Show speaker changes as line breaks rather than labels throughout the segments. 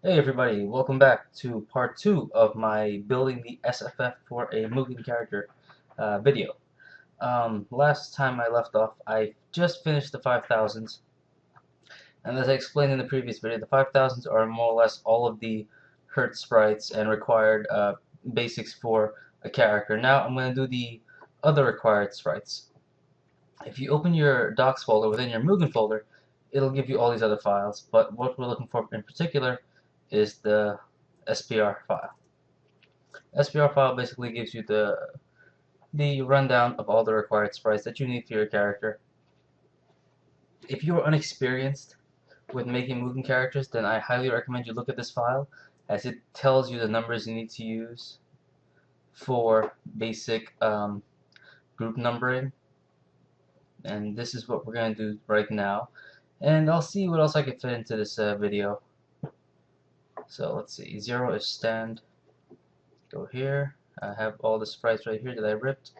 Hey everybody, welcome back to part 2 of my building the SFF for a Mugen character video. Last time I left off, I just finished the 5000s, and as I explained in the previous video, the 5000s are more or less all of the hurt sprites and required basics for a character. Now I'm going to do the other required sprites. If you open your docs folder within your Mugen folder, it'll give you all these other files, but what we're looking for in particular is the SPR file. SPR file basically gives you the rundown of all the required sprites that you need for your character. If you are unexperienced with making Mugen characters, then I highly recommend you look at this file, as it tells you the numbers you need to use for basic group numbering. And this is what we're going to do right now. And I'll see what else I can fit into this video. So let's see, 0 is stand. Go here. I have all the sprites right here that I ripped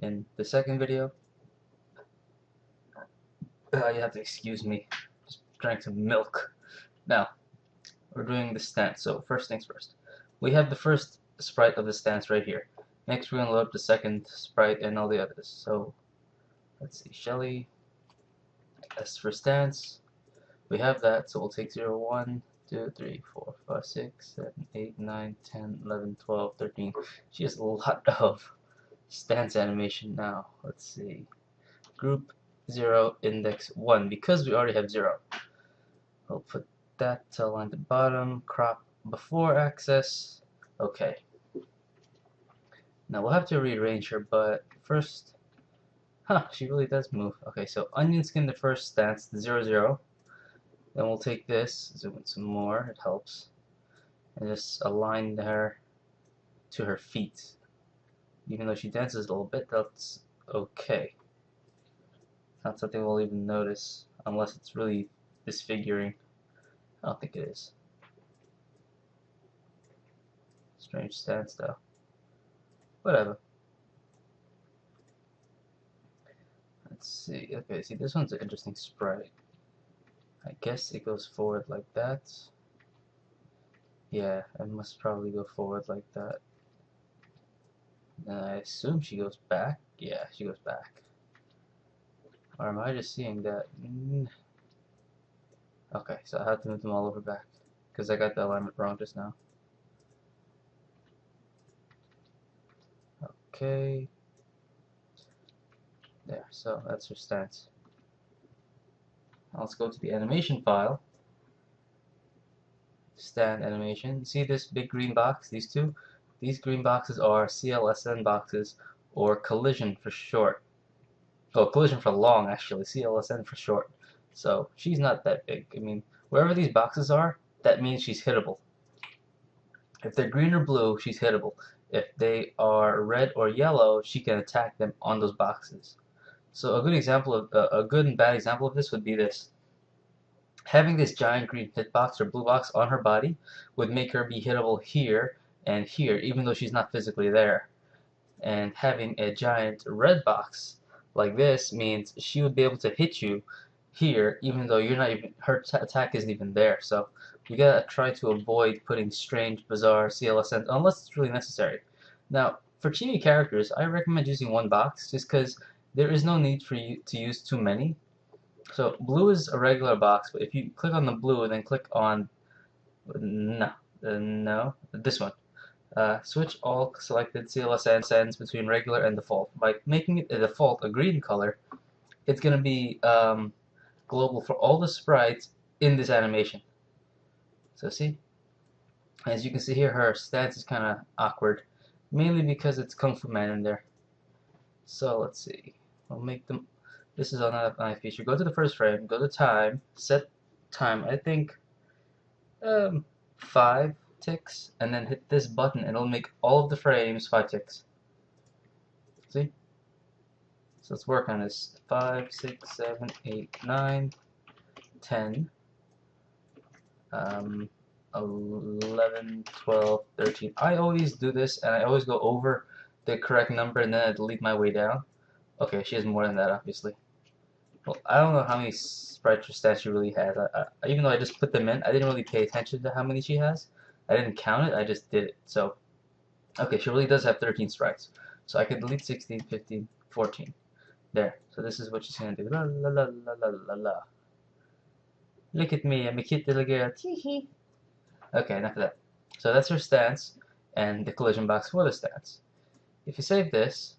in the second video. You have to excuse me, just drank some milk. Now, we're doing the stance, so first things first. We have the first sprite of the stance right here. Next we're going to load up the second sprite and all the others. So, let's see, Shelly, S for stance. We have that, so we'll take 0, 1, 2, 3, 4, 5, 6, 7, 8, 9, 10, 11, 12, 13. She has a lot of stance animation now. Let's see. Group 0, index 1. Because we already have 0, we'll put that to align the bottom, crop before access. Okay. Now we'll have to rearrange her, but first, she really does move. Okay, so onion skin the first stance, the 0, 0. Then we'll take this, zoom in some more, it helps, and just align her to her feet. Even though she dances a little bit, that's okay. Not something we'll even notice, unless it's really disfiguring. I don't think it is. Strange stance though. Whatever. Let's see. Okay, see, this one's an interesting sprite. I guess it goes forward like that. Yeah, it must probably go forward like that. And I assume she goes back. Yeah, she goes back. Or am I just seeing that? Okay, so I have to move them all over back, because I got the alignment wrong just now. Okay. There, so that's her stance. Now let's go to the animation file. Stand animation. See this big green box? These two? These green boxes are CLSN boxes, or collision for short. Oh, collision for long, actually. CLSN for short. So she's not that big. I mean, wherever these boxes are, that means she's hittable. If they're green or blue, she's hittable. If they are red or yellow, she can attack them on those boxes. So a good example of a good and bad example of this would be this. Having this giant green hitbox or blue box on her body would make her be hittable here and here, even though she's not physically there. And having a giant red box like this means she would be able to hit you here, even though you're not even, her attack isn't even there. So you gotta try to avoid putting strange, bizarre CLSN unless it's really necessary. Now, for chibi characters, I recommend using one box just because there is no need for you to use too many. So blue is a regular box, but if you click on the blue and then click on this one, switch all selected CLSNs between regular and default. By making it a default, a green color, it's going to be global for all the sprites in this animation. So see, as you can see here, her stance is kind of awkward, mainly because it's Kung Fu Man in there. So let's see, we'll make them. This is another nice feature. Go to the first frame, go to time, set time. I think 5 ticks, and then hit this button and it'll make all of the frames 5 ticks. See? So let's work on this. 5, 6, 7, 8, 9, 10, 11, 12, 13. I always do this and I always go over the correct number and then I delete my way down. Okay, she has more than that, obviously. Well, I don't know how many sprites or stats she really has. Even though I just put them in, I didn't really pay attention to how many she has. I didn't count it, I just did it. So, okay, she really does have 13 sprites. So I could delete 16, 15, 14. There. So this is what she's gonna do. La la la la la la la. Look at me, I'm a cute little girl. Tee-hee. Okay, enough of that. So that's her stance and the collision box for the stance. If you save this,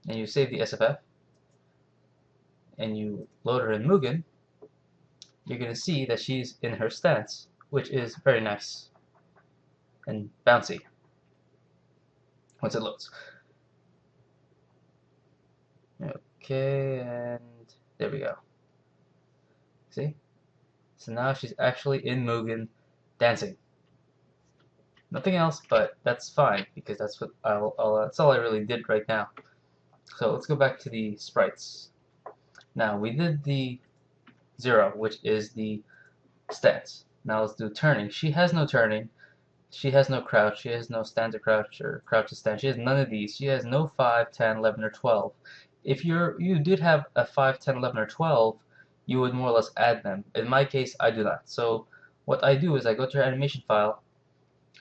and you save the SFF, and you load her in Mugen, you're going to see that she's in her stance, which is very nice and bouncy once it loads. Okay, and there we go. See? So now she's actually in Mugen dancing. Nothing else, but that's fine because that's what that's all I really did right now. So let's go back to the sprites. Now we did the 0, which is the stance. Now let's do turning. She has no turning. She has no crouch. She has no stand to crouch or crouch to stand. She has none of these. She has no 5, 10, 11, or 12. If you did have a 5, 10, 11, or 12, you would more or less add them. In my case, I do not. So what I do is I go to her animation file.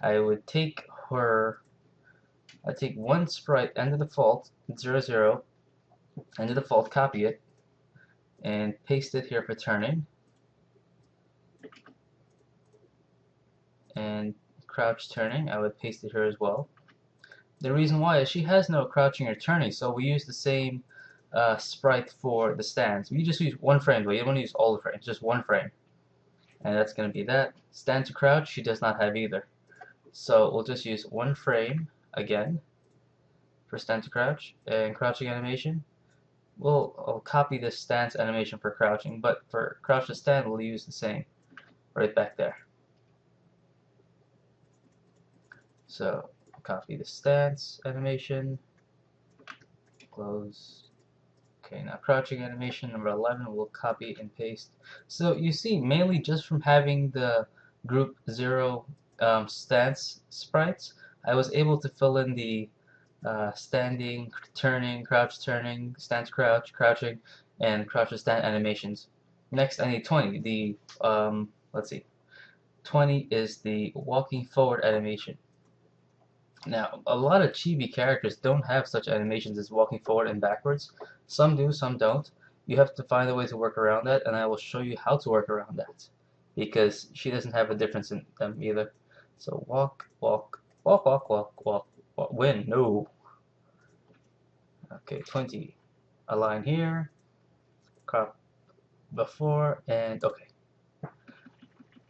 I would take I take one sprite end of default 0, 0, end of default, copy it, and paste it here for turning. And crouch turning, I would paste it here as well. The reason why is she has no crouching or turning, so we use the same sprite for the stands. We just use one frame, but you don't want to use all the frames, just one frame. And that's going to be that. Stand to crouch, she does not have either. So we'll just use one frame again for stand to crouch, and crouching animation. I'll copy the stance animation for crouching, but for crouch to stand, we'll use the same right back there. So copy the stance animation, close. Okay, now crouching animation number 11, we'll copy and paste. So you see, mainly just from having the group 0 stance sprites, I was able to fill in the standing, turning, crouch turning, stance crouch, crouching, and crouch to stand animations. Next, I need 20. Let's see, 20 is the walking forward animation. Now, a lot of chibi characters don't have such animations as walking forward and backwards. Some do, some don't. You have to find a way to work around that, and I will show you how to work around that. Because she doesn't have a difference in them either. So walk, walk, walk, walk, walk, walk, walk. Win, no. Okay, 20. A line here, crop before, and okay.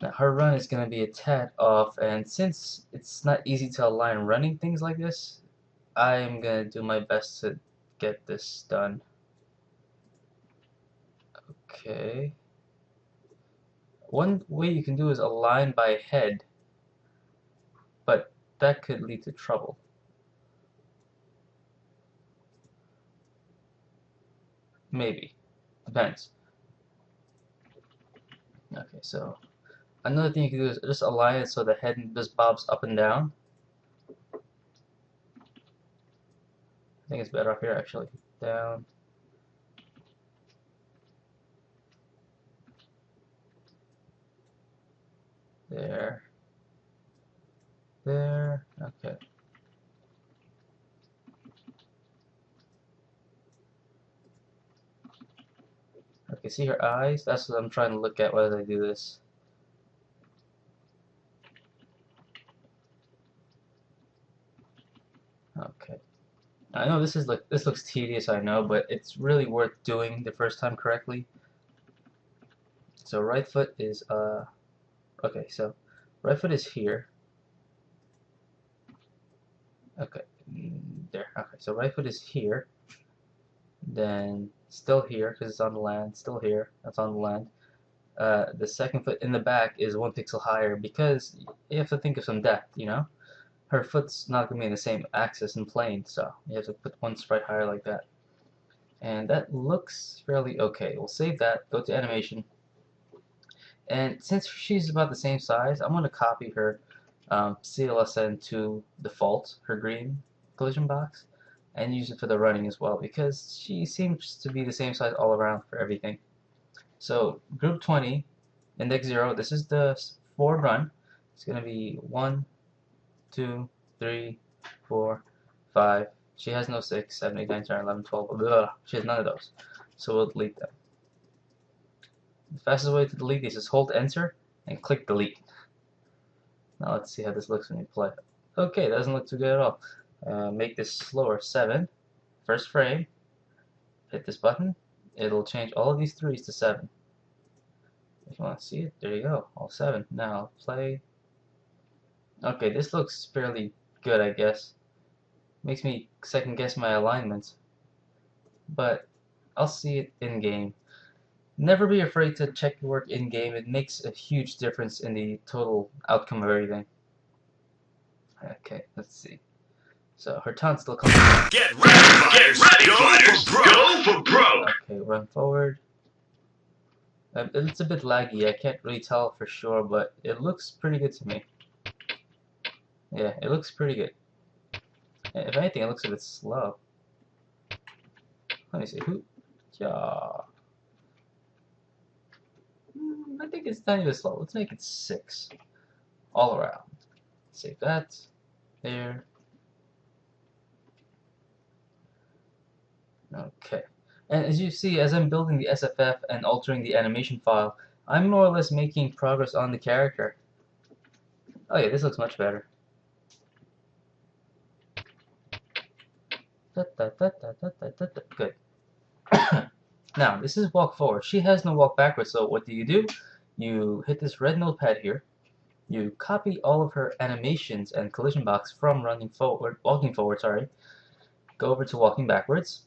Now her run is going to be a tad off, and since it's not easy to align running things like this, I'm going to do my best to get this done. Okay. One way you can do is align by head, but that could lead to trouble. Maybe. Depends. Okay, so another thing you can do is just align it so the head just bobs up and down. I think it's better up here actually. Down. There. There. Okay. Okay, see her eyes? That's what I'm trying to look at as I do this. Okay. I know this looks tedious, I know, but it's really worth doing the first time correctly. So right foot is okay, so right foot is here. Okay, there. Okay, so right foot is here. Then still here because it's on the land. Still here. That's on the land. The second foot in the back is 1 pixel higher because you have to think of some depth, you know? Her foot's not going to be in the same axis and plane, so you have to put one sprite higher like that. And that looks fairly okay. We'll save that, go to animation. And since she's about the same size, I'm going to copy her CLSN to default, her green collision box, and use it for the running as well because she seems to be the same size all around for everything. So group 20, index 0, this is the forward run. It's going to be 1, 2, 3, 4, 5. She has no 6, 7, 8, 9, 10, 11, 12. Blah. She has none of those. So we'll delete them. The fastest way to delete these is hold enter and click delete. Now let's see how this looks when you play. Okay, it doesn't look too good at all. Make this slower. 7. First frame. Hit this button. It'll change all of these 3s to 7. If you want to see it, there you go. All 7. Now play. Okay, this looks fairly good, I guess. Makes me second guess my alignment. But I'll see it in game. Never be afraid to check your work in game. It makes a huge difference in the total outcome of everything. Okay, let's see. So her taunt's still coming.
Get ready, fighters! Go for broke!
Okay, run forward. It's a bit laggy. I can't really tell for sure, but it looks pretty good to me. Yeah, it looks pretty good. If anything, it looks a bit slow. Let me see. Yeah. I think it's not even slow. Let's make it 6 all around. Save that. There. Okay. And as you see, as I'm building the SFF and altering the animation file, I'm more or less making progress on the character. Oh yeah, this looks much better. Good. Now, this is walk forward. She has no walk backwards, so what do? You hit this red notepad here. You copy all of her animations and collision box from walking forward, sorry. Go over to walking backwards,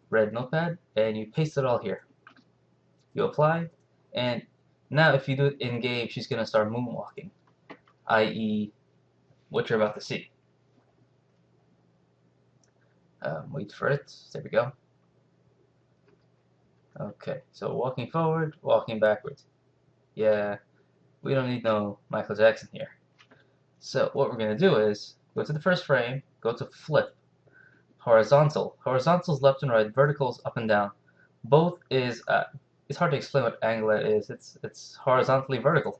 red notepad, and you paste it all here. You apply, and now if you do it in game, she's going to start moonwalking, i.e. what you're about to see. Wait for it. There we go. Okay, so walking forward, walking backwards. Yeah, we don't need no Michael Jackson here. So what we're going to do is go to the first frame, go to flip, horizontal. Horizontal is left and right, vertical is up and down. Both is, it's hard to explain what angle that is. It's horizontally vertical.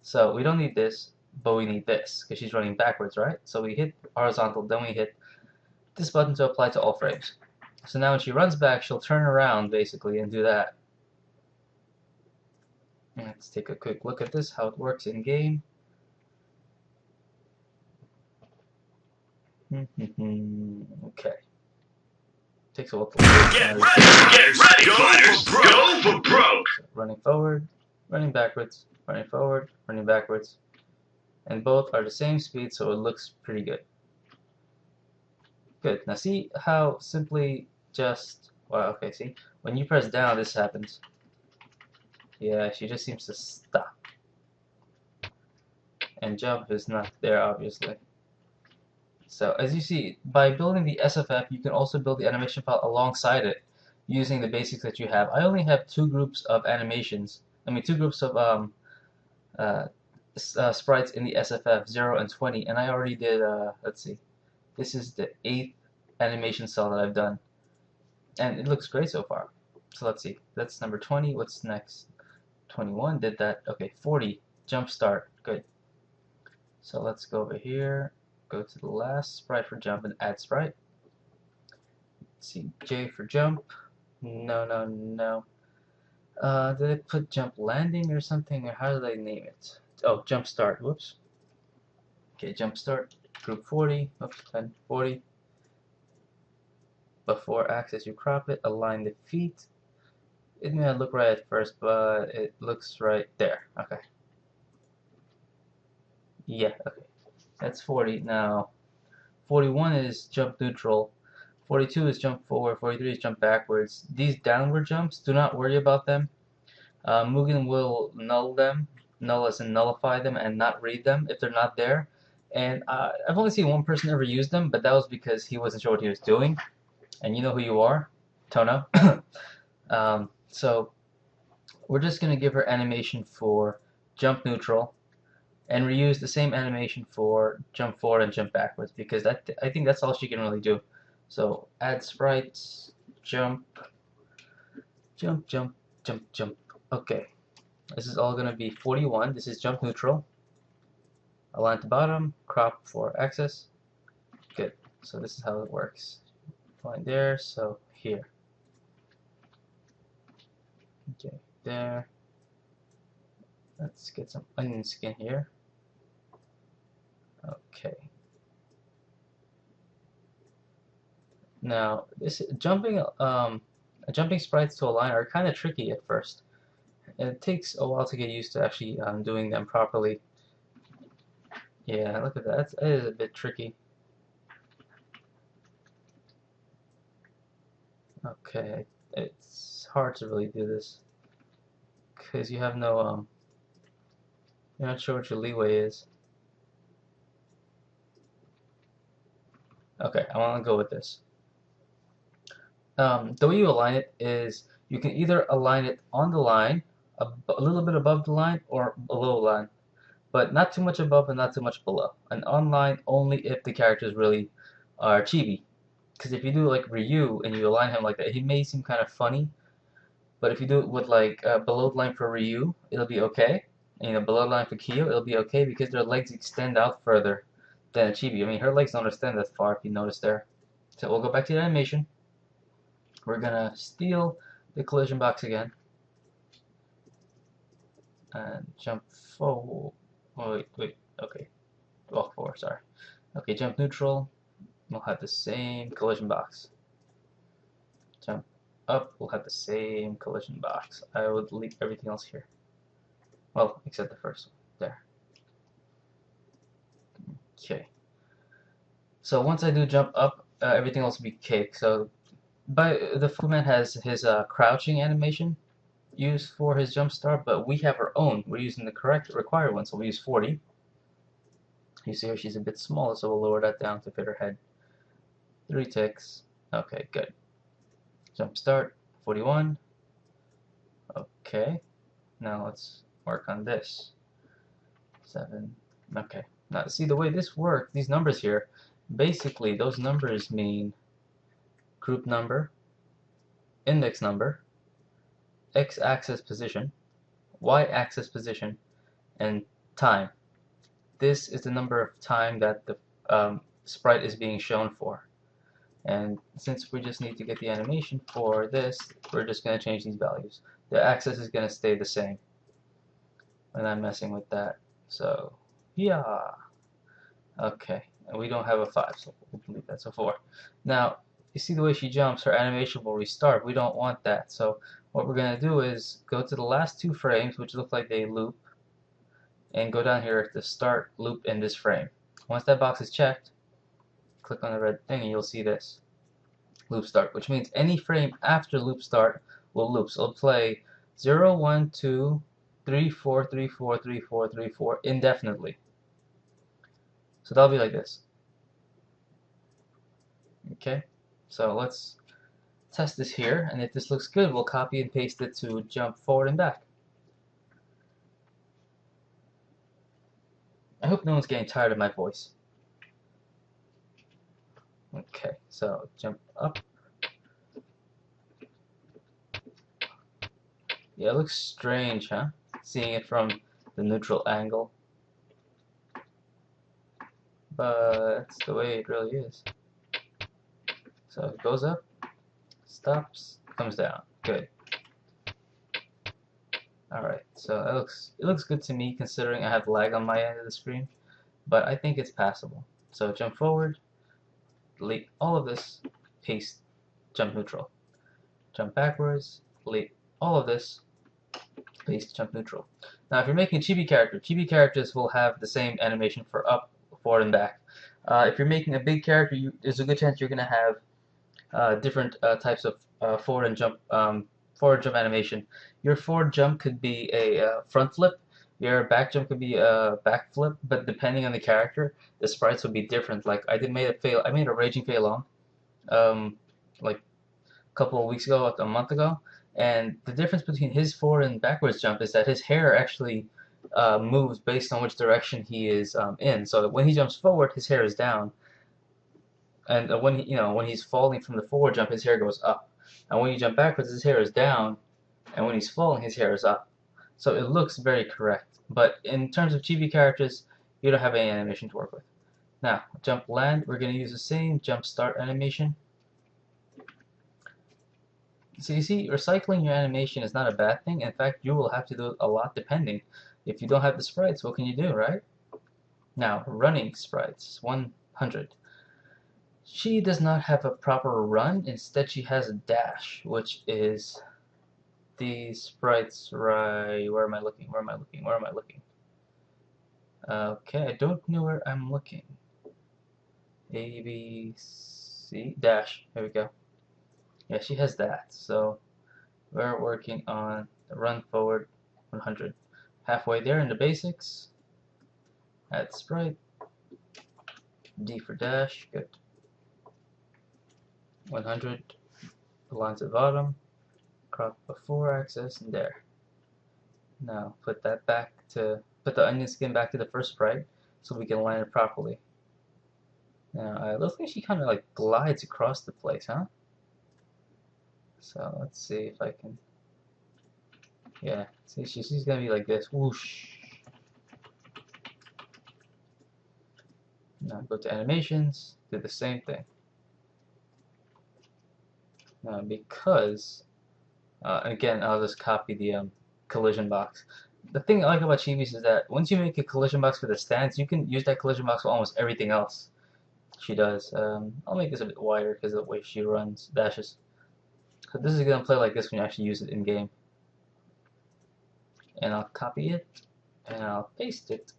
So we don't need this, but we need this, because she's running backwards, right? So we hit horizontal, then we hit this button to apply to all frames. So now when she runs back, she'll turn around, basically, and do that. Let's take a quick look at this, how it works in game. Okay. Takes a while to
Get ready, fighters! Go for broke!
So running forward, running backwards, running forward, running backwards. And both are the same speed, so it looks pretty good. Good. Now see how simply just... Well, okay, see? When you press down, this happens. Yeah, she just seems to stop. And jump is not there, obviously. So, as you see, by building the SFF, you can also build the animation file alongside it, using the basics that you have. I only have 2 groups of animations. I mean, 2 groups of sprites in the SFF, 0 and 20, and I already did, let's see, this is the 8th animation cell that I've done, and it looks great so far. So let's see, that's number 20. What's next? 21 did that. Okay, 40 jump start. Good. So let's go over here, go to the last sprite for jump and add sprite. Let's see, J for jump. No. Did I put jump landing or something, or how did I name it? Oh, jump start. Whoops. Okay, jump start. Group 40. Oops, 10, 40. Before axis, you crop it. Align the feet. It may not look right at first, but it looks right there. Okay. Yeah, okay. That's 40. Now, 41 is jump neutral. 42 is jump forward. 43 is jump backwards. These downward jumps, do not worry about them. Mugen will null them. Null as in nullify them and not read them if they're not there. And I've only seen one person ever use them, but that was because he wasn't sure what he was doing. And you know who you are, Tono. So we're just going to give her animation for jump neutral and reuse the same animation for jump forward and jump backwards, because I think that's all she can really do. So add sprites, jump, jump, jump, jump, jump, Okay, this is all gonna be 41. This is jump neutral. Align to bottom, crop for axis. Good. So this is how it works. Point there, so here. Okay, there. Let's get some onion skin here. Okay. Now, this jumping sprites to a line are kind of tricky at first. It takes a while to get used to actually doing them properly. Yeah, look at that. It is a bit tricky. Okay, it's hard to really do this because you have no you're not sure what your leeway is. Okay, I want to go with this. The way you align it is you can either align it on the line, a little bit above the line, or below the line, but not too much above and not too much below. And on line only if the characters really are chibi. Because if you do like Ryu and you align him like that, he may seem kind of funny. But if you do it with like below the line for Ryu, it'll be okay. And, below the line for Kyo, it'll be okay because their legs extend out further than a chibi. I mean, her legs don't extend that far if you notice there. So we'll go back to the animation. We're gonna steal the collision box again and jump forward. Oh, wait, okay. Walk forward, sorry. Okay, jump neutral. We'll have the same collision box. Jump up, we'll have the same collision box. I will delete everything else here. Well, except the first one. There. Okay. So once I do jump up, everything else will be cake. So the Fuman has his crouching animation used for his jump start, but we have our own. We're using the correct required one, so we use 40. You see here she's a bit smaller, so we'll lower that down to fit her head. 3 ticks. Okay, good. Jump start, 41. Okay, now let's work on this. 7. Okay, now see the way this works, these numbers here, basically those numbers mean group number, index number, x-axis position, y-axis position, and time. This is the number of time that the sprite is being shown for. And since we just need to get the animation for this, we're just going to change these values. The axis is going to stay the same. And I'm messing with that. So, yeah. Okay, and we don't have a 5, so we'll delete that. So 4. Now, you see the way she jumps, her animation will restart. We don't want that. So what we're going to do is go to the last 2 frames, which look like they loop, and go down here to start loop in this frame. Once that box is checked, click on the red thing and you'll see this. Loop start, which means any frame after loop start will loop. So it'll play 0, 1, 2, 3, 4, 3, 4, 3, 4, 3, 4 indefinitely. So that'll be like this. Okay, so let's test this here, and if this looks good, we'll copy and paste it to jump forward and back. I hope no one's getting tired of my voice. Okay, so jump up. Yeah, it looks strange, huh? Seeing it from the neutral angle. But that's the way it really is. So it goes up, stops, comes down. Good. Alright, so it looks good to me considering I have lag on my end of the screen, but I think it's passable. So jump forward, delete all of this, paste, jump neutral. Jump backwards, delete all of this, paste, jump neutral. Now if you're making a chibi characters will have the same animation for up, forward, and back. If you're making a big character, there's a good chance you're going to have different types of forward jump animation. Your forward jump could be a front flip. Your back jump could be a back flip, but depending on the character, the sprites would be different. Like I made a Raging Fei Long, like a couple of weeks ago, a month ago, and the difference between his forward and backwards jump is that his hair actually moves based on which direction he is in. So when he jumps forward, his hair is down, and when he's falling from the forward jump, his hair goes up. And when you jump backwards, his hair is down, and when he's falling, his hair is up. So it looks very correct. But in terms of chibi characters, you don't have any animation to work with. Now, jump land, we're going to use the same jump start animation. So you see, recycling your animation is not a bad thing. In fact, you will have to do it a lot depending. If you don't have the sprites, what can you do, right? Now, running sprites, 100. She does not have a proper run. Instead, she has a dash, which is these sprites right. Where am I looking? Where am I looking? Where am I looking? Okay, I don't know where I'm looking. A, B, C, dash. There we go. Yeah, she has that. So we're working on the run forward 100. Halfway there in the basics. Add sprite. D for dash. Good. 100. Lines at bottom. Crop before axis and there. Now put that back to put the onion skin back to the first sprite so we can align it properly. Now it looks like she kind of like glides across the place, huh? So let's see if I can. Yeah, see, she's gonna be like this. Whoosh. Now go to animations, do the same thing. Now because, again, I'll just copy the collision box. The thing I like about chibis is that once you make a collision box for the stands, you can use that collision box for almost everything else she does. I'll make this a bit wider because of the way she runs, dashes. So this is gonna play like this when you actually use it in game. And I'll copy it and I'll paste it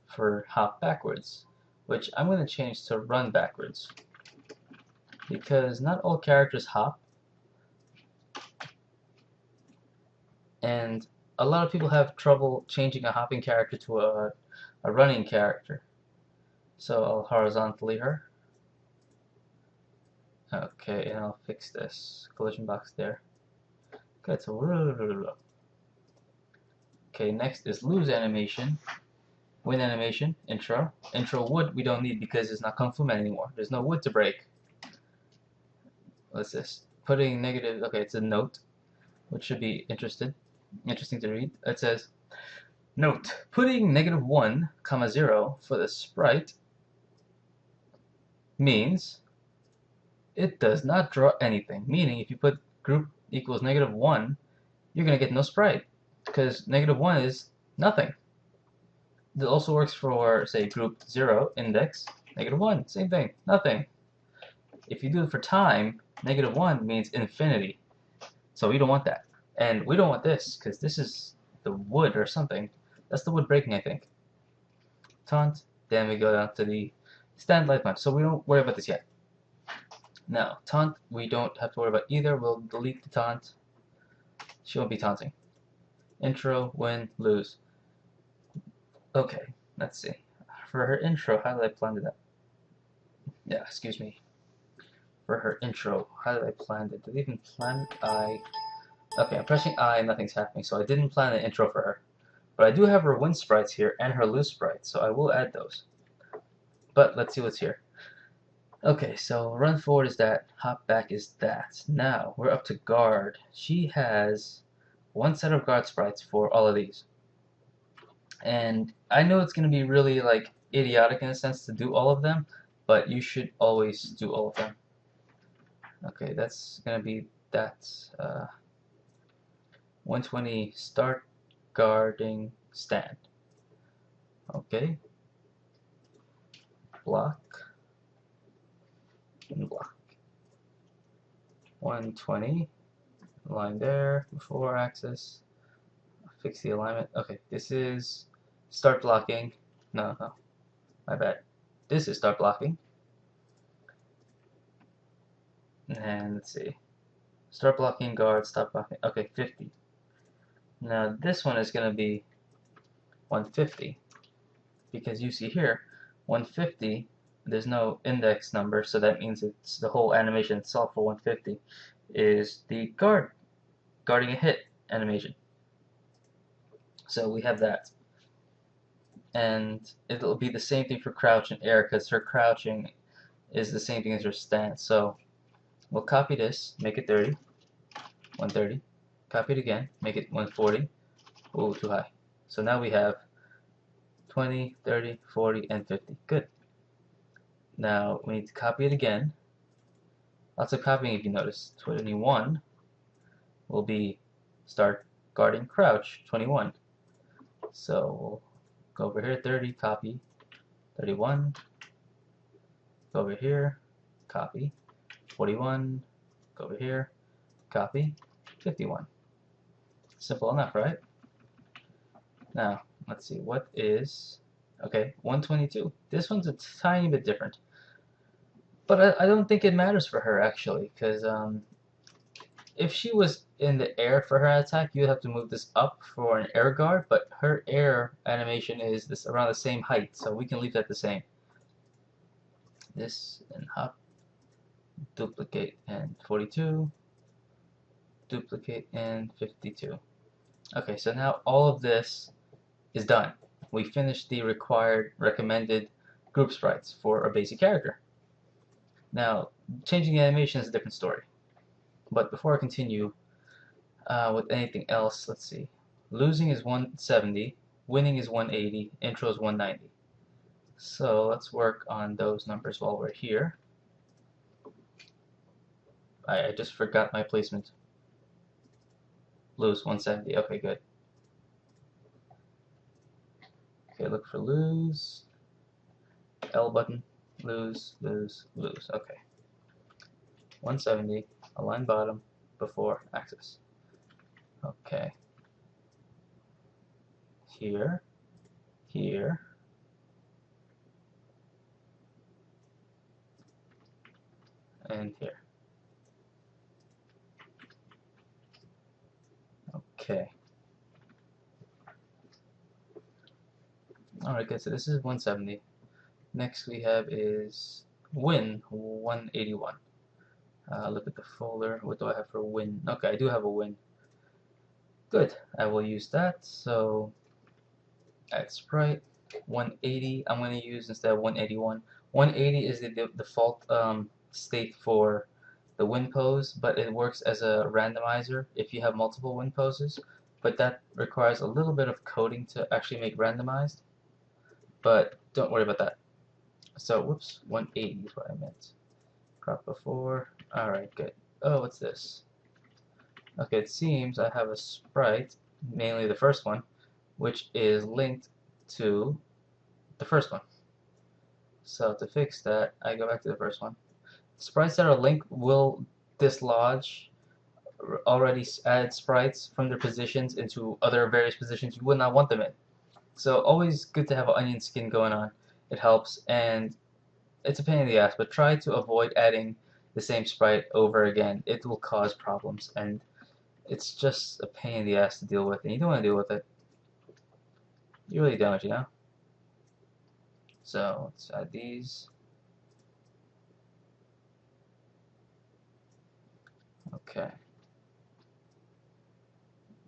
for hop backwards, which I'm going to change to run backwards because not all characters hop, and a lot of people have trouble changing a hopping character to a running character. So I'll horizontally her. Okay, and I'll fix this collision box there. Good, so okay, next is lose animation. Win animation, intro. Intro wood we don't need because it's not Kung Fu Man anymore. There's no wood to break. What's this? Putting negative, okay, it's a note, which should be interesting to read. It says, note, putting -1, 0 for the sprite means it does not draw anything. Meaning if you put group equals -1, you're going to get no sprite because -1 is nothing. It also works for, say, group 0, index, -1, same thing, nothing. If you do it for time, -1 means infinity. So we don't want that. And we don't want this, because this is the wood or something. That's the wood breaking, I think. Taunt, then we go down to the stand light punch. So we don't worry about this yet. Now, taunt, we don't have to worry about either. We'll delete the taunt. She won't be taunting. Intro, win, lose. Okay, let's see. For her intro, how did I plan that? Yeah, excuse me. For her intro, how did I plan it? Did I even plan it? Okay, I'm pressing I and nothing's happening, so I didn't plan an intro for her. But I do have her win sprites here and her lose sprites, so I will add those. But let's see what's here. Okay, so run forward is that, hop back is that. Now, we're up to guard. She has one set of guard sprites for all of these. And I know it's going to be really like idiotic in a sense to do all of them, but you should always do all of them. Okay, that's going to be that 120 start guarding stand. Okay, block and block. 120 line there before axis. Fix the alignment. Okay, this is start blocking. No, my bad. This is start blocking. And let's see. Start blocking, guard, stop blocking. Okay, 50. Now this one is going to be 150. Because you see here, 150, there's no index number, so that means it's the whole animation itself for 150 is the guarding a hit animation. So we have that. And it'll be the same thing for crouch and air because her crouching is the same thing as her stance. So we'll copy this, make it 30, 130, copy it again, make it 140, Oh, too high. So now we have 20, 30, 40, and 50. Good. Now we need to copy it again. Lots of copying if you notice. 21 will be start guarding crouch 21. So we'll go over here, 30, copy, 31, go over here, copy, 41, go over here, copy, 51. Simple enough, right? Now, let's see, what is, okay, 122. This one's a tiny bit different. But I don't think it matters for her, actually, because if she was in the air for her attack, you'd have to move this up for an air guard, but her air animation is this around the same height, so we can leave that the same. This, and hop, duplicate, and 42, duplicate, and 52. Okay, so now all of this is done. We finished the required recommended group sprites for a basic character. Now, changing the animation is a different story. But before I continue with anything else, let's see. Losing is 170, winning is 180, intro is 190. So let's work on those numbers while we're here. I just forgot my placement. Lose 170, okay, good. Okay, look for lose, L button, lose, lose, lose, okay. 170, align bottom, before axis. Okay. Here, here, and here. Okay. Alright, good, so this is 170. Next we have is win 181. Look at the folder. What do I have for win? Okay, I do have a win. Good. I will use that. So add sprite 180. I'm going to use instead of 181. 180 is the default state for the win pose, but it works as a randomizer if you have multiple win poses. But that requires a little bit of coding to actually make randomized. But don't worry about that. So, whoops, 180 is what I meant. Crop before. Alright, good. Oh, what's this? Okay, it seems I have a sprite, mainly the first one, which is linked to the first one. So to fix that, I go back to the first one. Sprites that are linked will dislodge already added sprites from their positions into other various positions you would not want them in. So always good to have an onion skin going on. It helps, and it's a pain in the ass, but try to avoid adding the same sprite over again. It will cause problems, and it's just a pain in the ass to deal with, and you don't want to deal with it. You really don't, you know? So let's add these. Okay.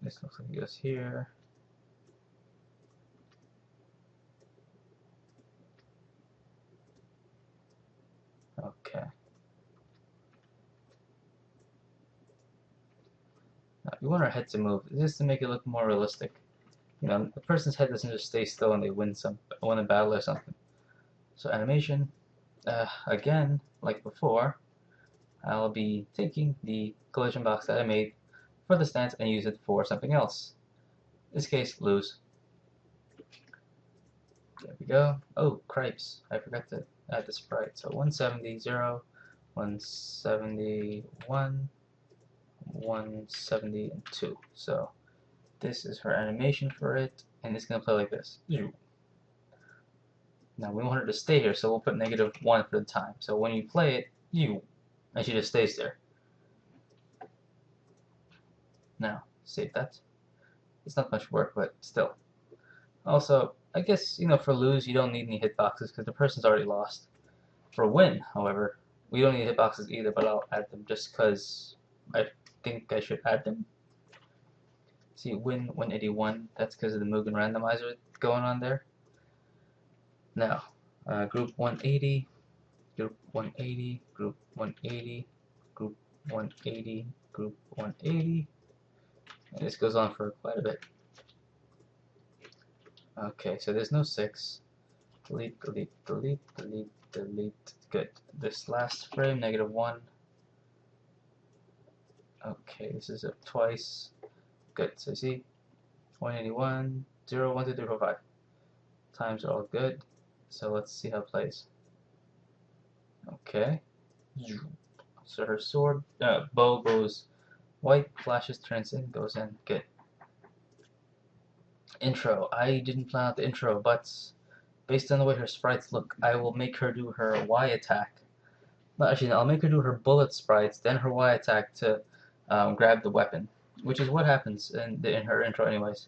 This looks like it goes here. Okay. Now, we want our head to move, just to make it look more realistic. You know, the person's head doesn't just stay still and they win a battle or something. So animation, again, like before, I'll be taking the collision box that I made for the stance and use it for something else. In this case, lose. There we go. Oh, cripes. I forgot to add the sprite. So 170, 0, 171, 170, and 2. So this is her animation for it, and it's going to play like this. Now we want her to stay here, so we'll put -1 for the time. So when you play it, and she just stays there. Now, save that. It's not much work, but still. Also, I guess, you know, for lose, you don't need any hitboxes because the person's already lost. For win, however, we don't need hitboxes either, but I'll add them just because I think I should add them. See, win 181, that's because of the Mugen randomizer going on there. Now, group 180, group 180, group 180, group 180, group 180, and this goes on for quite a bit. Okay, so there's no 6. Delete, delete, delete, delete, delete. Good. This last frame, -1. Okay, this is up twice. Good. So you see, 181, 0, 1, 2, 3, 4, 5. Times are all good. So let's see how it plays. Okay. So her sword, bow goes white, flashes, turns in, goes in. Good. Intro. I didn't plan out the intro, but based on the way her sprites look, I will make her do her Y attack. No, actually, no, I'll make her do her bullet sprites, then her Y attack to grab the weapon, which is what happens in her intro, anyways.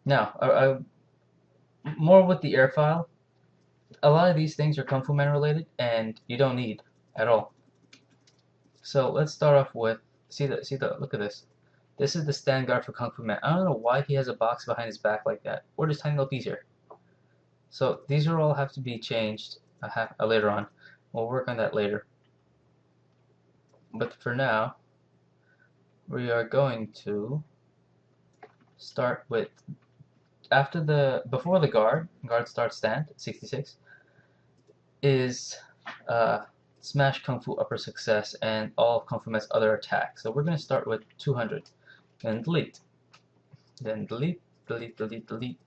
Now, more with the air file. A lot of these things are Kung Fu Man related, and you don't need at all. So let's start off with look at this. This is the stand guard for Kung Fu Man. I don't know why he has a box behind his back like that, or this tiny little piece here. So these are all have to be changed later on. We'll work on that later. But for now, we are going to start with before the guard start stand 66 is smash Kung Fu upper success and all of Kung Fu Man's other attacks. So we're going to start with 200 and delete. Then delete, delete, delete, delete,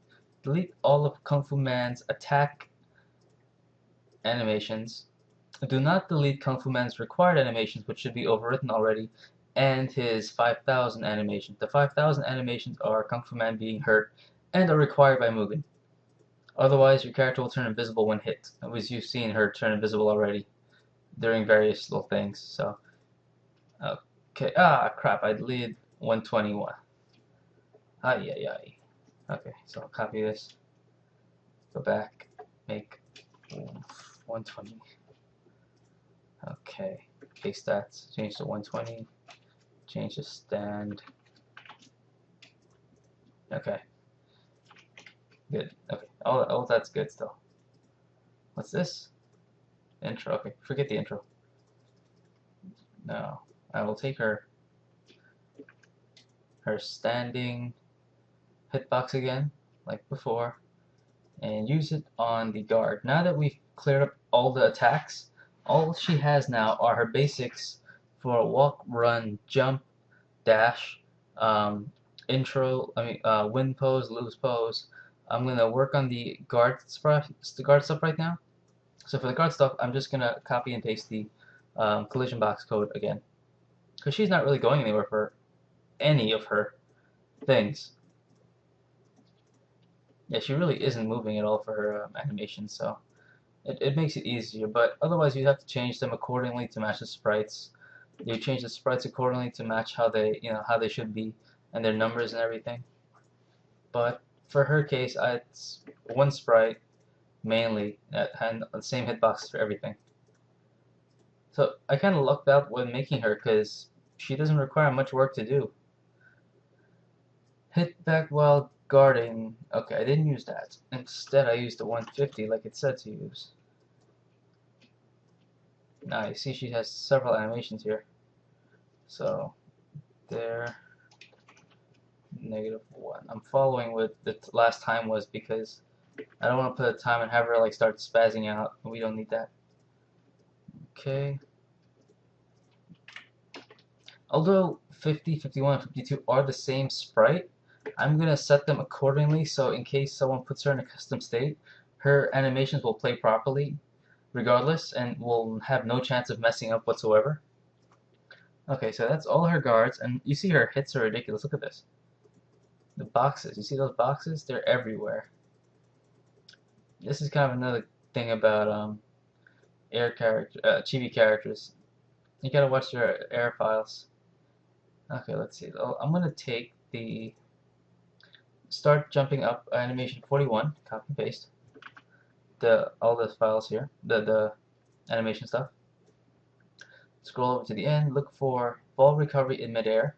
delete all of Kung Fu Man's attack animations. Do not delete Kung Fu Man's required animations, which should be overwritten already, and his 5,000 animations. The 5,000 animations are Kung Fu Man being hurt and are required by Mugen. Otherwise, your character will turn invisible when hit. As you've seen her turn invisible already during various little things. So, okay. Crap! I deleted 121. Ay, ay, ay. Okay, so I'll copy this. Go back. Make 120. Okay. Paste that. Change to 120. Change the stand. Okay. Good. Okay. All that's good still. What's this? Intro. Okay. Forget the intro. No. I will take her standing hitbox again, like before, and use it on the guard. Now that we've cleared up all the attacks, all she has now are her basics for walk, run, jump, dash, win pose, lose pose. I'm gonna work on the guard stuff right now. So for the guard stuff, I'm just gonna copy and paste the collision box code again, because she's not really going anywhere for any of her things. Yeah, she really isn't moving at all for her animation, so it makes it easier. But otherwise, you have to change them accordingly to match the sprites. You change the sprites accordingly to match how they should be and their numbers and everything. But for her case, it's one sprite mainly that had the same hitbox for everything. So I kind of lucked out when making her because she doesn't require much work to do. Hit back while guarding. Okay, I didn't use that. Instead, I used the 150 like it said to use. Now you see she has several animations here. So there, -1. I'm following what the last time was because I don't want to put a time and have her like start spazzing out. We don't need that. Okay. Although 50, 51, 52 are the same sprite, I'm going to set them accordingly so in case someone puts her in a custom state, her animations will play properly regardless and will have no chance of messing up whatsoever. Okay, so that's all her guards, and you see her hits are ridiculous. Look at this. The boxes, you see those boxes? They're everywhere. This is kind of another thing about chibi characters. You gotta watch your air files. Okay, let's see. I'm gonna take the start jumping up animation 41, copy and paste all the files here, the animation stuff. Scroll over to the end, look for ball recovery in midair.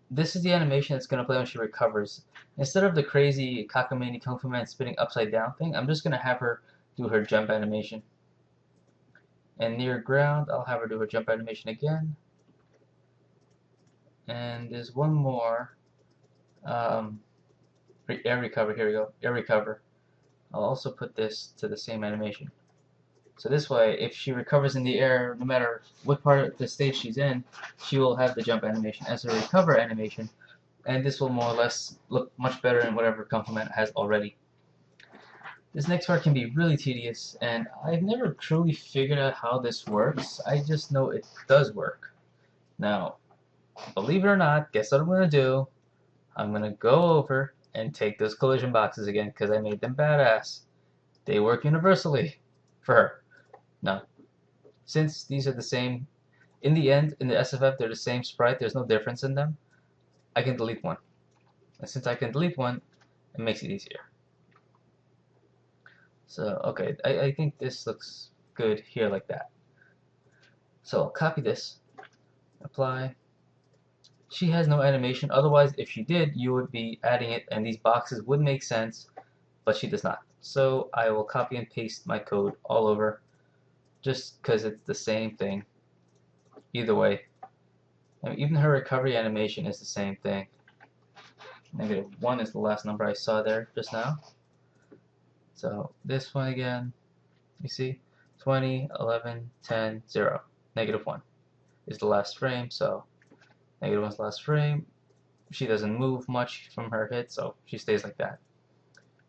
This is the animation that's gonna play when she recovers. Instead of the crazy cockamamie Kung Fu Man spinning upside down thing, I'm just gonna have her do her jump animation. And near ground, I'll have her do her jump animation again. And there's one more air recover. Here we go. Air recover. I'll also put this to the same animation. So this way, if she recovers in the air, no matter what part of the stage she's in, she will have the jump animation as a recover animation, and this will more or less look much better than whatever complement has already. This next part can be really tedious, and I've never truly figured out how this works. I just know it does work. Now, believe it or not, guess what I'm going to do? I'm going to go over and take those collision boxes again, because I made them badass. They work universally for her. Now, since these are the same, in the end, in the SFF, they're the same sprite, there's no difference in them, I can delete one. And since I can delete one, it makes it easier. So, okay, I think this looks good here like that. So, I'll copy this, apply. She has no animation, otherwise, if she did, you would be adding it, and these boxes would make sense, but she does not. So, I will copy and paste my code all over, just because it's the same thing. Either way. I mean, even her recovery animation is the same thing. -1 is the last number I saw there just now. So this one again, you see, 20, 11, 10, 0. -1 is the last frame, so -1 is the last frame. She doesn't move much from her hit, so she stays like that.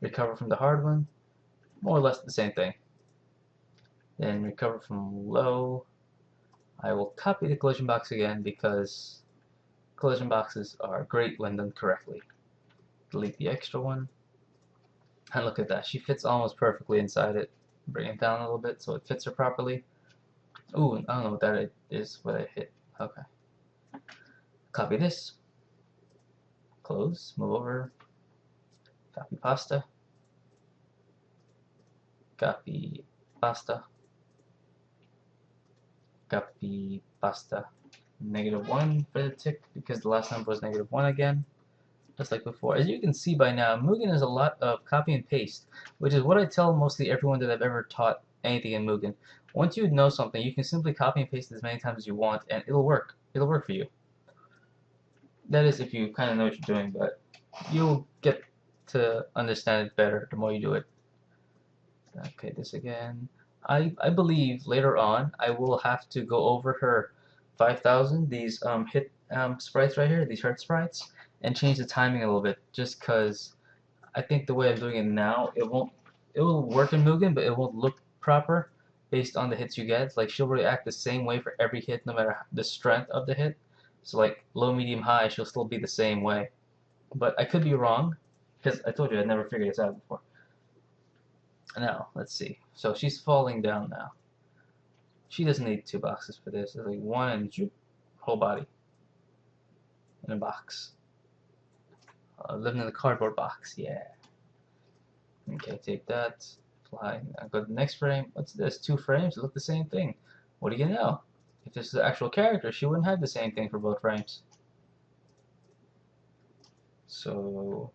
Recover from the hard one, more or less the same thing. Then recover from low. I will copy the collision box again because collision boxes are great when done correctly. Delete the extra one. And look at that, she fits almost perfectly inside it. Bring it down a little bit so it fits her properly. Ooh, I don't know what that is, what I hit. Okay. Copy this. Close, move over. Copy pasta. Copy pasta. Copy pasta. -1 for the tick because the last number was -1 again. Just like before. As you can see by now, Mugen is a lot of copy and paste, which is what I tell mostly everyone that I've ever taught anything in Mugen. Once you know something, you can simply copy and paste as many times as you want, and it'll work. It'll work for you. That is if you kind of know what you're doing, but you'll get to understand it better the more you do it. Okay, this again. I believe later on I will have to go over her 5,000, these hit sprites right here, these hurt sprites, and change the timing a little bit, just because I think the way I'm doing it now, it will work in Mugen, but it won't look proper based on the hits you get. Like she'll react the same way for every hit, no matter the strength of the hit. So like low, medium, high, she'll still be the same way. But I could be wrong, because I told you I'd never figured this out before. Now, let's see. So she's falling down now. She doesn't need 2 boxes for this. It's like 1 and zoop, whole body in a box. Living in a cardboard box, yeah. Okay, take that. Fly. Now go to the next frame. What's this? 2 frames look the same thing. What do you know? If this is the actual character, she wouldn't have the same thing for both frames. So,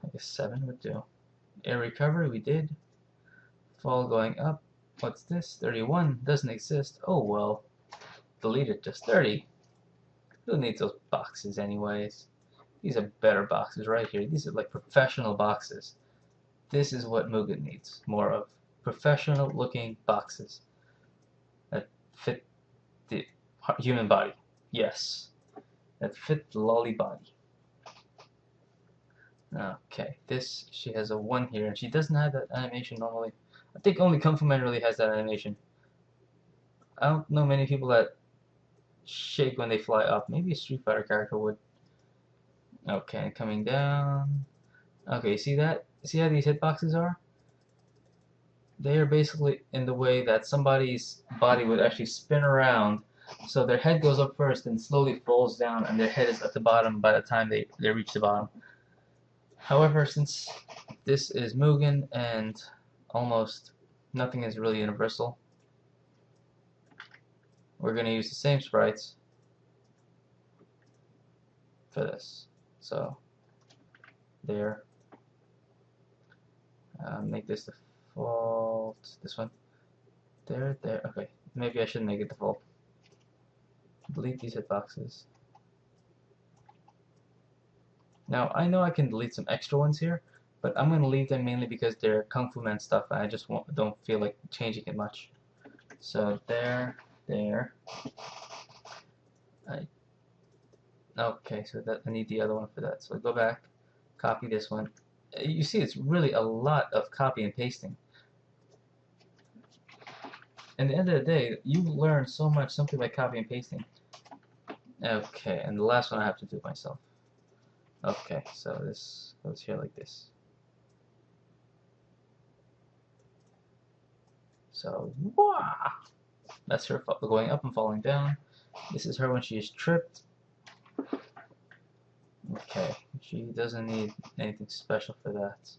I guess 7 would do. Air recovery, we did. Fall going up. What's this? 31 doesn't exist. Oh well. Delete it. Just 30. Who needs those boxes anyways? These are better boxes right here. These are like professional boxes. This is what Mugen needs more of. Professional looking boxes that fit the human body. Yes. That fit the lolly body. Okay, this, she has a 1 here, and she doesn't have that animation normally. I think only Kung Fu Man really has that animation. I don't know many people that shake when they fly up. Maybe a Street Fighter character would. Okay, coming down. Okay, see that? See how these hitboxes are? They are basically in the way that somebody's body would actually spin around. So their head goes up first and slowly falls down, and their head is at the bottom by the time they reach the bottom. However, since this is Mugen and almost nothing is really universal, we're going to use the same sprites for this. So, there. Make this default. This one. There, there. Okay. Maybe I shouldn't make it default. Delete these hitboxes. Now I know I can delete some extra ones here, but I'm gonna leave them mainly because they're Kung Fu Man stuff and I just don't feel like changing it much. So there. Okay, so that I need the other one for that. So I go back, copy this one. You see, it's really a lot of copy and pasting. And at the end of the day, you learn so much simply by copy and pasting. Okay, and the last one I have to do myself. Okay, so this goes here like this. So, wah! That's her going up and falling down. This is her when she is tripped. Okay, she doesn't need anything special for that.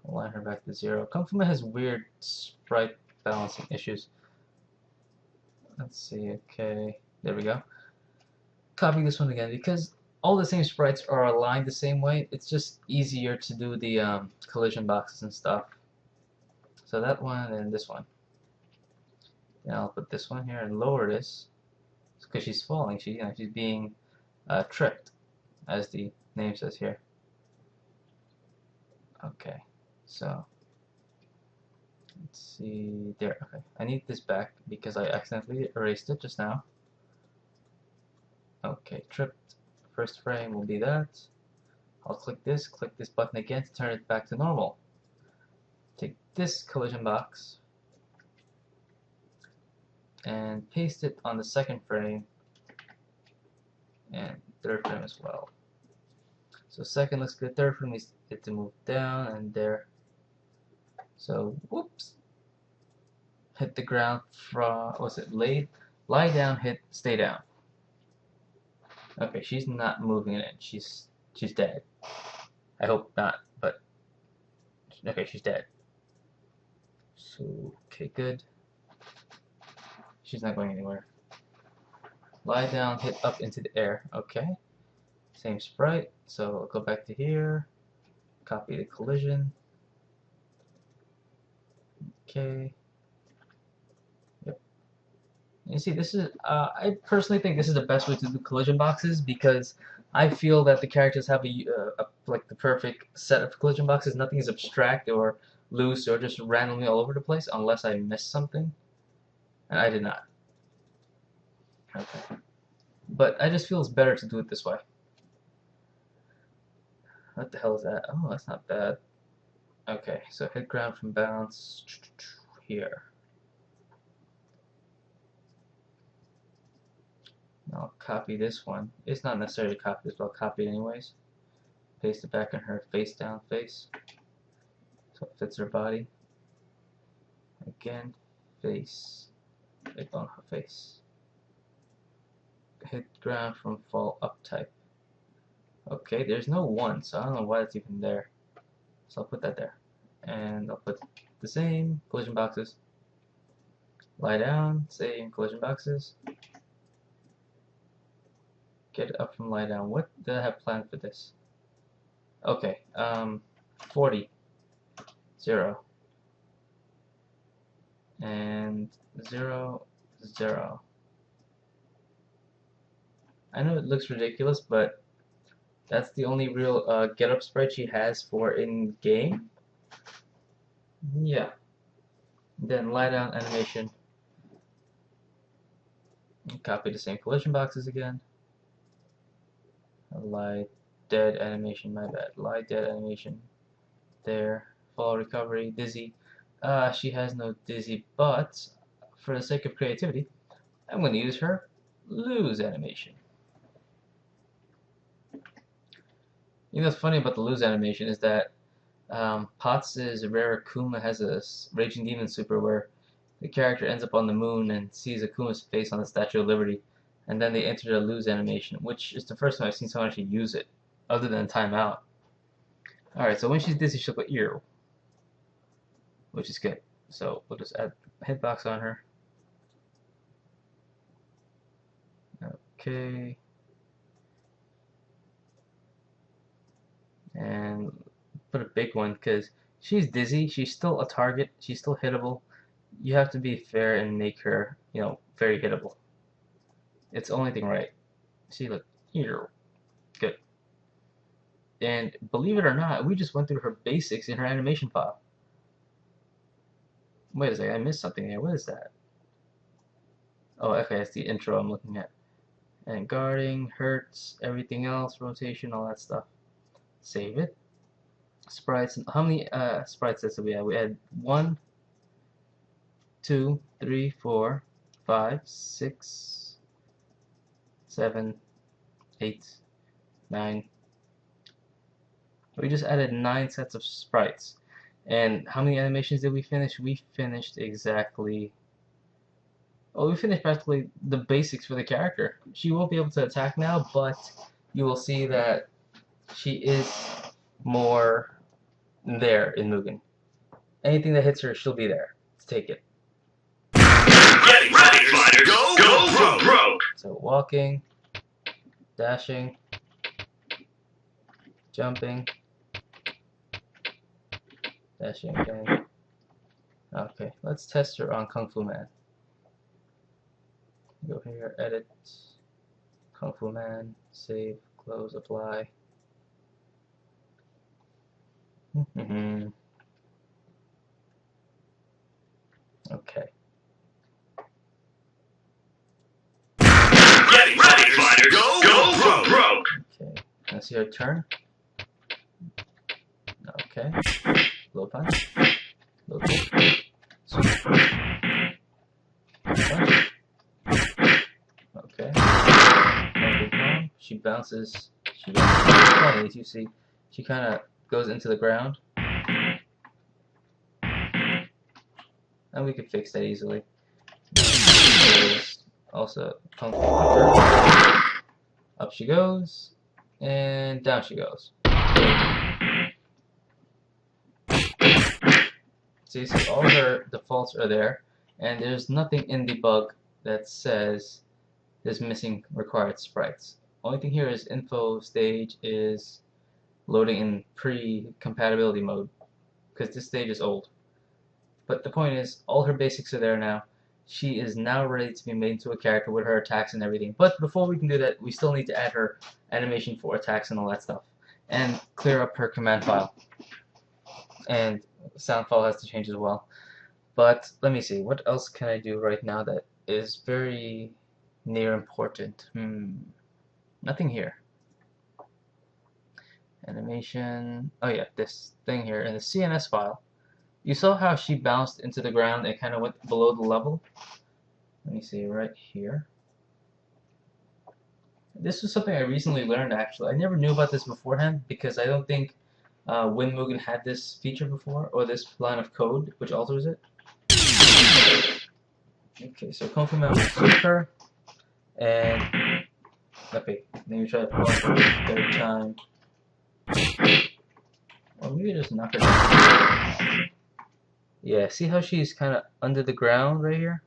Align her back to 0. Kung Fu Man has weird sprite balancing issues. Let's see, okay, there we go. Copy this one again because all the same sprites are aligned the same way. It's just easier to do the collision boxes and stuff. So that one and this one. Then I'll put this one here and lower this because she's falling. She's being tripped, as the name says here. Okay, so let's see there. Okay, I need this back because I accidentally erased it just now. Okay, tripped. First frame will be that. I'll click this button again to turn it back to normal. Take this collision box and paste it on the second frame and third frame as well. So second looks good, third frame needs it to move down and there. So whoops. Hit the ground from lie down, hit stay down. Okay, she's not moving it. She's dead. I hope not, but okay, she's dead. So okay, good. She's not going anywhere. Lie down, hit up into the air. Okay. Same sprite. So I'll go back to here. Copy the collision. Okay. Yep. You see, this is I personally think this is the best way to do collision boxes because I feel that the characters have like the perfect set of collision boxes. Nothing is abstract or loose or just randomly all over the place unless I missed something. And I did not. Okay. But I just feel it's better to do it this way. What the hell is that? Oh, that's not bad. Okay, so hit ground from bounce here. I'll copy this one. It's not necessary to copy this, but I'll copy it anyways. Paste it back in her face down face. So it fits her body. Again, face. Right on her face. Hit ground from fall up type. Okay, there's no 1, so I don't know why it's even there. So I'll put that there. And I'll put the same collision boxes. Lie down, same collision boxes. Get up from lie down. What did I have planned for this? Okay, 40, 0, and 0, 0. I know it looks ridiculous, but that's the only real get up sprite she has for in game. Yeah. Then lie down animation. Copy the same collision boxes again. Lie dead animation, my bad. Lie dead animation. There. Fall recovery, dizzy. She has no dizzy, but for the sake of creativity, I'm going to use her lose animation. You know what's funny about the lose animation is that Potts' rare Akuma has a Raging Demon super where the character ends up on the moon and sees Akuma's face on the Statue of Liberty, and then they enter the lose animation, which is the first time I've seen someone actually use it, other than timeout. Alright, so when she's dizzy, she'll go ear, which is good. So we'll just add a hitbox on her. Okay. And put a big one because she's dizzy, she's still a target, she's still hittable. You have to be fair and make her, very hittable. It's the only thing right. See, look, here. Good. and believe it or not, we just went through her basics in her animation file. Wait a second, I missed something here. What is that? Oh, okay, that's the intro I'm looking at. And guarding, hertz, everything else, rotation, all that stuff. Save it. Sprites. How many sprites did we have? We had 1, 2, 3, 4, 5, 6, 7, 8, 9. We just added 9 sets of sprites. And how many animations did we finish? We finished exactly. Oh, we finished practically the basics for the character. She won't be able to attack now, but you will see that she is more there in Mugen. Anything that hits her, she'll be there. Let's take it.
Getting ready, fighters. Go for broke.
So walking, dashing, jumping, dashing again. Okay, let's test her on Kung Fu Man. Go here, edit, Kung Fu Man, save, close, apply. Okay.
Getting ready, fighters. Go for broke.
Okay. Can I see her turn? Okay. Low punch. Low kick. Sweep. Punch. Okay. She bounces. She bounces. As you see, she kind of goes into the ground. And we could fix that easily. Also, Kung Fu upper. Up she goes, and down she goes. So you see all her defaults are there, and there's nothing in debug that says there's missing required sprites. Only thing here is info stage is loading in pre-compatibility mode, because this stage is old. But the point is, all her basics are there now. She is now ready to be made into a character with her attacks and everything. But before we can do that, we still need to add her animation for attacks and all that stuff. And clear up her command file. And sound file has to change as well. But let me see, what else can I do right now that is very near important? Nothing here. Animation. Oh yeah, this thing here in the CNS file. You saw how she bounced into the ground and kind of went below the level? Let me see, right here. This was something I recently learned, actually. I never knew about this beforehand because I don't think Mugen had this feature before, or this line of code which alters it. Okay, so Kung Fu Man will sweep her, and okay, then you try to block her the third time. Or maybe just knock her down. Yeah, see how she's kind of under the ground right here?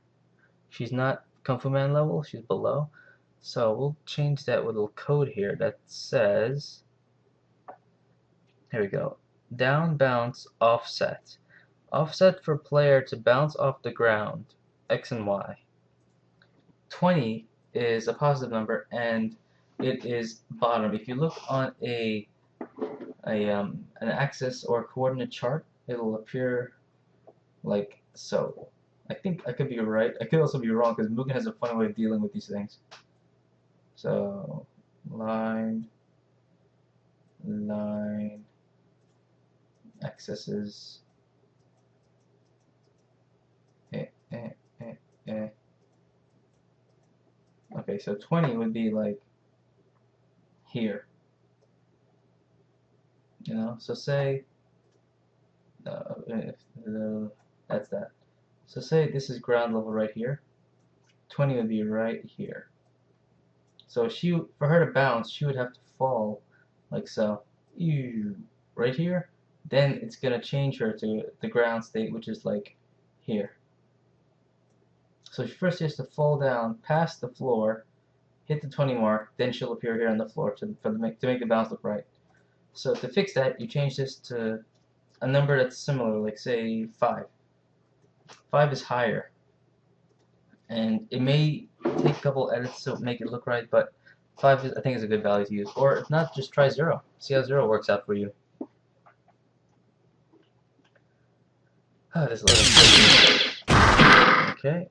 She's not Kung Fu Man level, she's below. So we'll change that with a little code here that says, here we go, down, bounce, offset. Offset for player to bounce off the ground, X and Y. 20 is a positive number and it is bottom. If you look on an axis or coordinate chart, it'll appear like so. I think I could be right. I could also be wrong because Mugen has a funny way of dealing with these things. So line, axes. Okay, so 20 would be like here. You know, so say that's that. So say this is ground level right here. 20 would be right here. So for her to bounce, she would have to fall like so, right here. Then it's gonna change her to the ground state, which is like here. So first she has to fall down past the floor, hit the 20 mark, then she'll appear here on the floor to make the bounce look right. So to fix that, you change this to a number that's similar, like say 5. 5 is higher, and it may take a couple edits to make it look right, but 5 is, I think, is a good value to use. Or if not, just try 0. See how 0 works out for you. Ah, this is okay.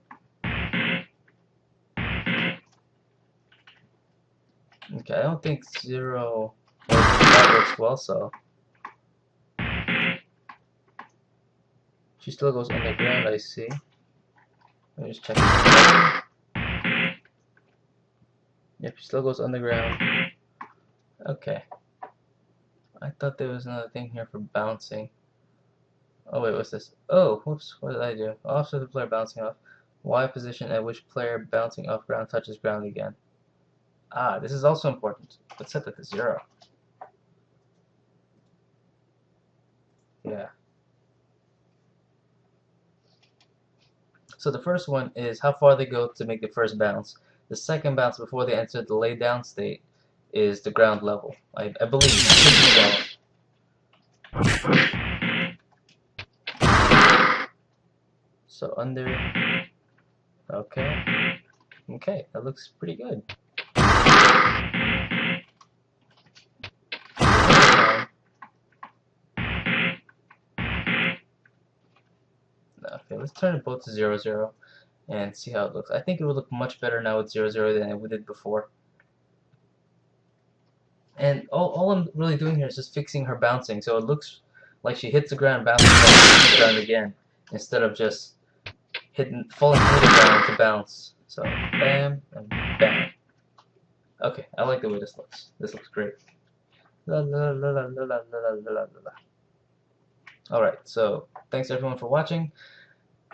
Okay, I don't think 0 works well, so she still goes underground, I see. Let me just check this. Yep, she still goes underground. Okay. I thought there was another thing here for bouncing. Oh wait, what's this? Oh, whoops, what did I do? Also the player bouncing off. Y position at which player bouncing off ground touches ground again. Ah, this is also important. Let's set that to 0. Yeah. So the first one is how far they go to make the first bounce. The second bounce before they enter the lay down state is the ground level. I believe. So under. Okay. Okay, that looks pretty good. Okay, let's turn it both to 0, 0 and see how it looks. I think it would look much better now with 0, 0 than it did before. And all I'm really doing here is just fixing her bouncing, so it looks like she hits the ground, bounces back, hits the ground again, instead of just falling through the ground to bounce. So bam and bam. Okay, I like the way this looks. This looks great. La la la la la la la la la la. Alright, so thanks everyone for watching.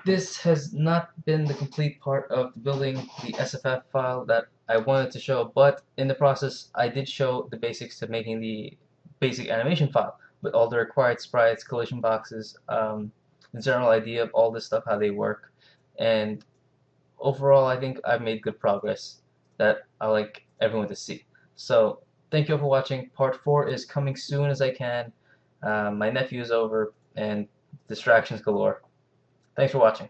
This has not been the complete part of building the SFF file that I wanted to show, but in the process I did show the basics to making the basic animation file with all the required sprites, collision boxes, the general idea of all this stuff, how they work, and overall I think I've made good progress that I like everyone to see. So thank you all for watching. Part 4 is coming soon as I can. My nephew is over and distractions galore. Thanks for watching.